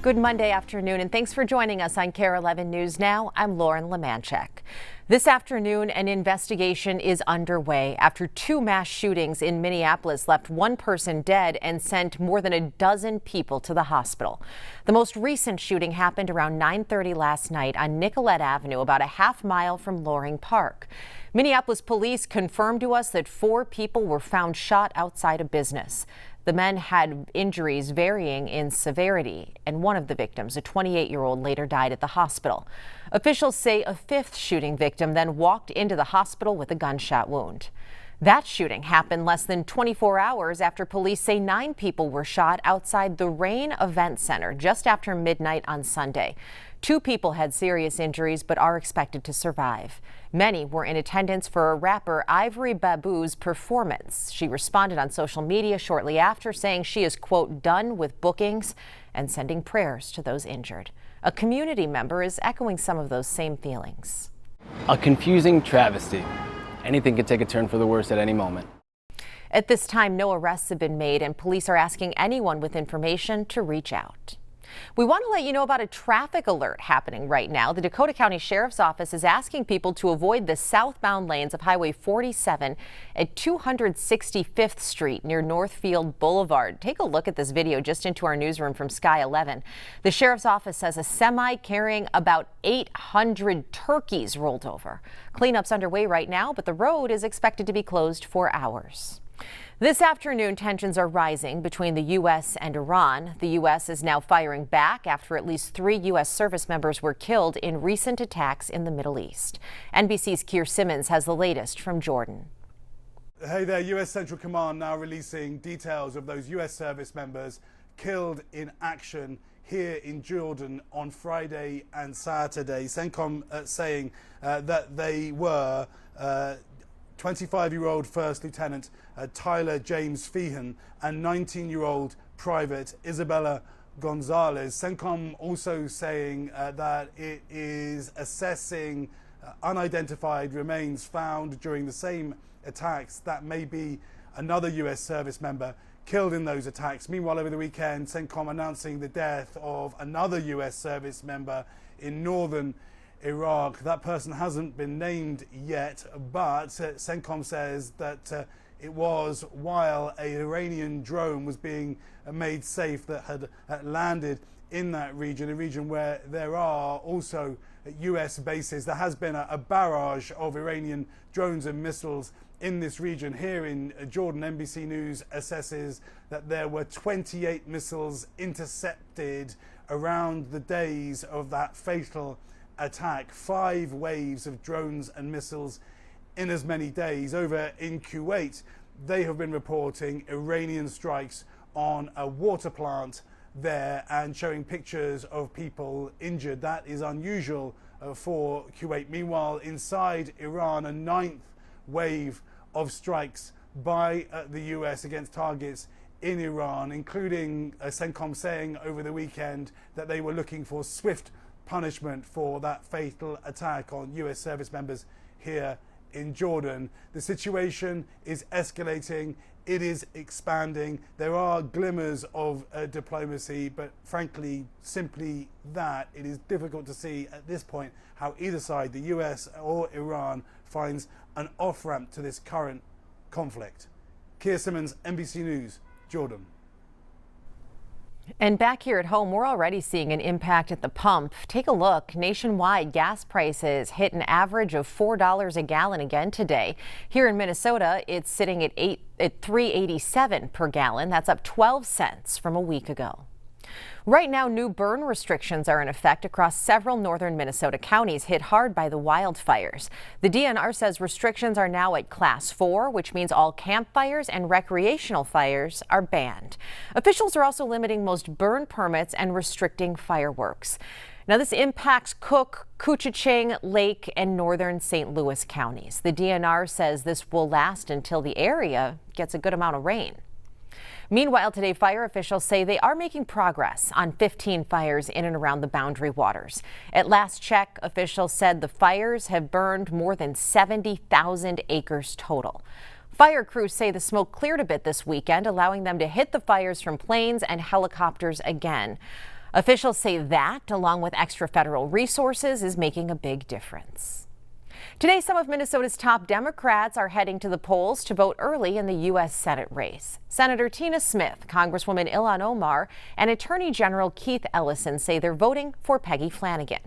Good Monday afternoon, and thanks for joining us on Kare 11 News Now. I'm Lauren Lemanchek. This afternoon, an investigation is underway after two mass shootings in Minneapolis left one person dead and sent more than a dozen people to the hospital. The most recent shooting happened around 9:30 last night on Nicollet Avenue, about a half mile from Loring Park. Minneapolis police confirmed to us that 4 people were found shot outside a business. The men had injuries varying in severity, and one of the victims, a 28-year-old, later died at the hospital. Officials say a 5th shooting victim then walked into the hospital with a gunshot wound. That shooting happened less than 24 hours after police say 9 people were shot outside the Rain Event Center just after midnight on Sunday. 2 people had serious injuries but are expected to survive. Many were in attendance for rapper Ivory Babu's performance. She responded on social media shortly after, saying she is, quote, done with bookings and sending prayers to those injured. A community member is echoing some of those same feelings. A confusing travesty. Anything could take a turn for the worse at any moment. At this time, no arrests have been made, and police are asking anyone with information to reach out. We want to let you know about a traffic alert happening right now. The Dakota County Sheriff's Office is asking people to avoid the southbound lanes of Highway 47 at 265th Street near Northfield Boulevard. Take a look at this video just into our newsroom from Sky 11. The Sheriff's Office says a semi carrying about 800 turkeys rolled over. Cleanup's underway right now, but the road is expected to be closed for hours. This afternoon, tensions are rising between the U.S. and Iran. The U.S. is now firing back after at least 3 U.S. service members were killed in recent attacks in the Middle East. NBC's Keir Simmons has the latest from Jordan. Hey there, U.S. Central Command now releasing details of those U.S. service members killed in action here in Jordan on Friday and Saturday. CENTCOM saying that they were 25-year-old First Lieutenant Tyler James Feehan and 19-year-old Private Isabella Gonzalez. CENTCOM also saying that it is assessing unidentified remains found during the same attacks. That may be another U.S. service member killed in those attacks. Meanwhile, over the weekend, CENTCOM announcing the death of another U.S. service member in northern Iraq. That person hasn't been named yet, but CENTCOM says that it was while an Iranian drone was being made safe that had landed in that region, a region where there are also U.S. bases. There has been a barrage of Iranian drones and missiles in this region. Here in Jordan, NBC News assesses that there were 28 missiles intercepted around the days of that fatal attack. 5 waves of drones and missiles in as many days. Over in Kuwait, they have been reporting Iranian strikes on a water plant there and showing pictures of people injured. That is unusual for Kuwait. Meanwhile, inside Iran, a 9th wave of strikes by the US against targets in Iran, including CENTCOM saying over the weekend that they were looking for swift punishment for that fatal attack on U.S. service members here in Jordan. The situation is escalating. It is expanding. There are glimmers of diplomacy, but frankly, simply that, it is difficult to see at this point how either side, the U.S. or Iran, finds an off-ramp to this current conflict. Keir Simmons, NBC News, Jordan. And back here at home, we're already seeing an impact at the pump. Take a look. Nationwide, gas prices hit an average of $4 a gallon again today. Here in Minnesota, it's sitting at $3.87 per gallon. That's up 12 cents from a week ago. Right now, new burn restrictions are in effect across several northern Minnesota counties hit hard by the wildfires. The DNR says restrictions are now at Class 4, which means all campfires and recreational fires are banned. Officials are also limiting most burn permits and restricting fireworks. Now, this impacts Cook, Koochiching, Lake, and northern St. Louis counties. The DNR says this will last until the area gets a good amount of rain. Meanwhile, today, fire officials say they are making progress on 15 fires in and around the Boundary Waters. At last check, officials said the fires have burned more than 70,000 acres total. Fire crews say the smoke cleared a bit this weekend, allowing them to hit the fires from planes and helicopters again. Officials say that, along with extra federal resources, is making a big difference. Today, some of Minnesota's top Democrats are heading to the polls to vote early in the U.S. Senate race. Senator Tina Smith, Congresswoman Ilhan Omar, and Attorney General Keith Ellison say they're voting for Peggy Flanagan.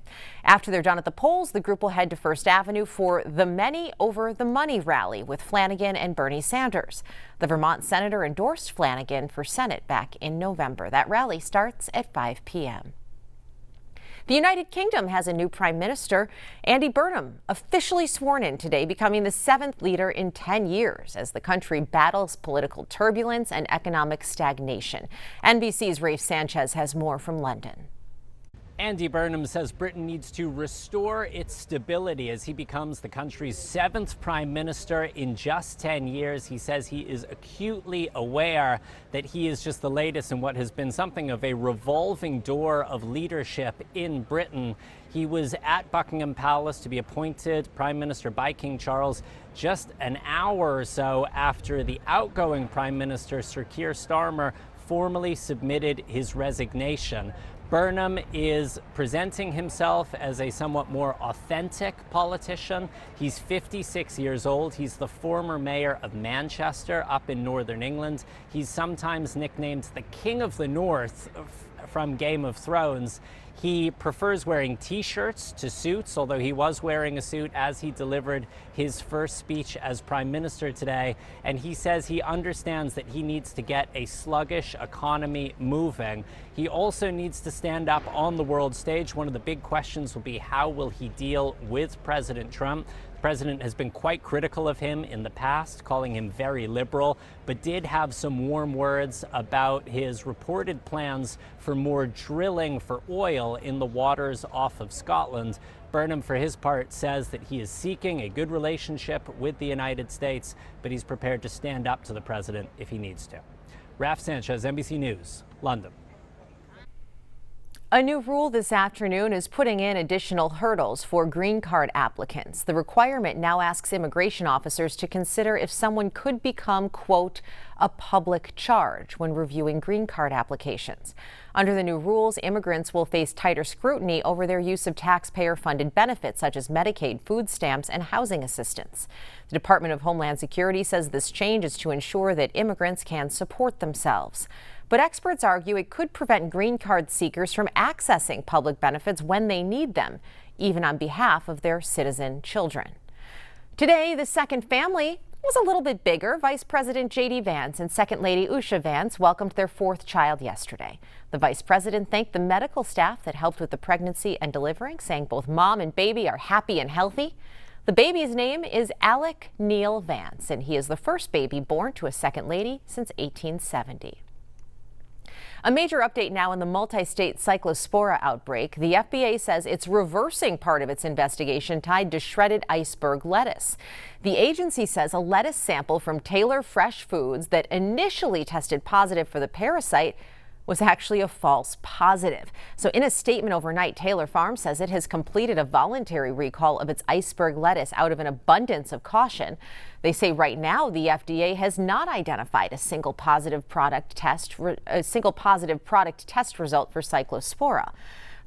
After they're done at the polls, the group will head to First Avenue for the Many Over the Money rally with Flanagan and Bernie Sanders. The Vermont senator endorsed Flanagan for Senate back in November. That rally starts at 5 p.m. The United Kingdom has a new Prime Minister. Andy Burnham officially sworn in today, becoming the 7th leader in 10 years as the country battles political turbulence and economic stagnation. NBC's Rafe Sanchez has more from London. Andy Burnham says Britain needs to restore its stability as he becomes the country's 7th prime minister in just 10 years. He says he is acutely aware that he is just the latest in what has been something of a revolving door of leadership in Britain. He was at Buckingham Palace to be appointed prime minister by King Charles just an hour or so after the outgoing prime minister, Sir Keir Starmer, formally submitted his resignation. Burnham is presenting himself as a somewhat more authentic politician. He's 56 years old. He's the former mayor of Manchester up in northern England. He's sometimes nicknamed the King of the North from Game of Thrones. He prefers wearing T-shirts to suits, although he was wearing a suit as he delivered his first speech as prime minister today. And he says he understands that he needs to get a sluggish economy moving. He also needs to stand up on the world stage. One of the big questions will be, how will he deal with President Trump? The president has been quite critical of him in the past, calling him very liberal, but did have some warm words about his reported plans for more drilling for oil in the waters off of Scotland. Burnham, for his part, says that he is seeking a good relationship with the United States, but he's prepared to stand up to the president if he needs to. Raf Sanchez, NBC News, London. A new rule this afternoon is putting in additional hurdles for green card applicants. The requirement now asks immigration officers to consider if someone could become, quote, a public charge when reviewing green card applications. Under the new rules, immigrants will face tighter scrutiny over their use of taxpayer-funded benefits such as Medicaid, food stamps, and housing assistance. The Department of Homeland Security says this change is to ensure that immigrants can support themselves. But experts argue it could prevent green card seekers from accessing public benefits when they need them, even on behalf of their citizen children. Today, the second family was a little bit bigger. Vice President J.D. Vance and Second Lady Usha Vance welcomed their 4th child yesterday. The vice president thanked the medical staff that helped with the pregnancy and delivering, saying both mom and baby are happy and healthy. The baby's name is Alec Neil Vance, and he is the first baby born to a second lady since 1870. A major update now in the multi-state cyclospora outbreak. The FDA says it's reversing part of its investigation tied to shredded iceberg lettuce. The agency says a lettuce sample from Taylor Fresh Foods that initially tested positive for the parasite was actually a false positive. So in a statement overnight, Taylor Farm says it has completed a voluntary recall of its iceberg lettuce out of an abundance of caution. They say right now the FDA has not identified a single positive product test result for cyclospora.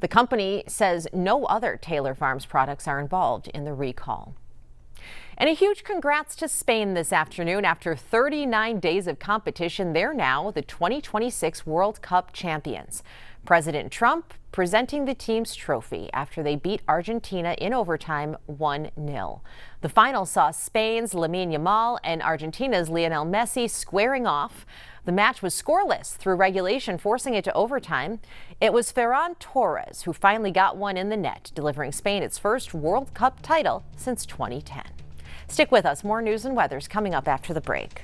The company says no other Taylor Farms products are involved in the recall. And a huge congrats to Spain this afternoon. After 39 days of competition, they're now the 2026 World Cup champions. President Trump presenting the team's trophy after they beat Argentina in overtime 1-0. The final saw Spain's Lamine Yamal and Argentina's Lionel Messi squaring off. The match was scoreless through regulation, forcing it to overtime. It was Ferran Torres who finally got one in the net, delivering Spain its first World Cup title since 2010. Stick with us. More news and weather's coming up after the break.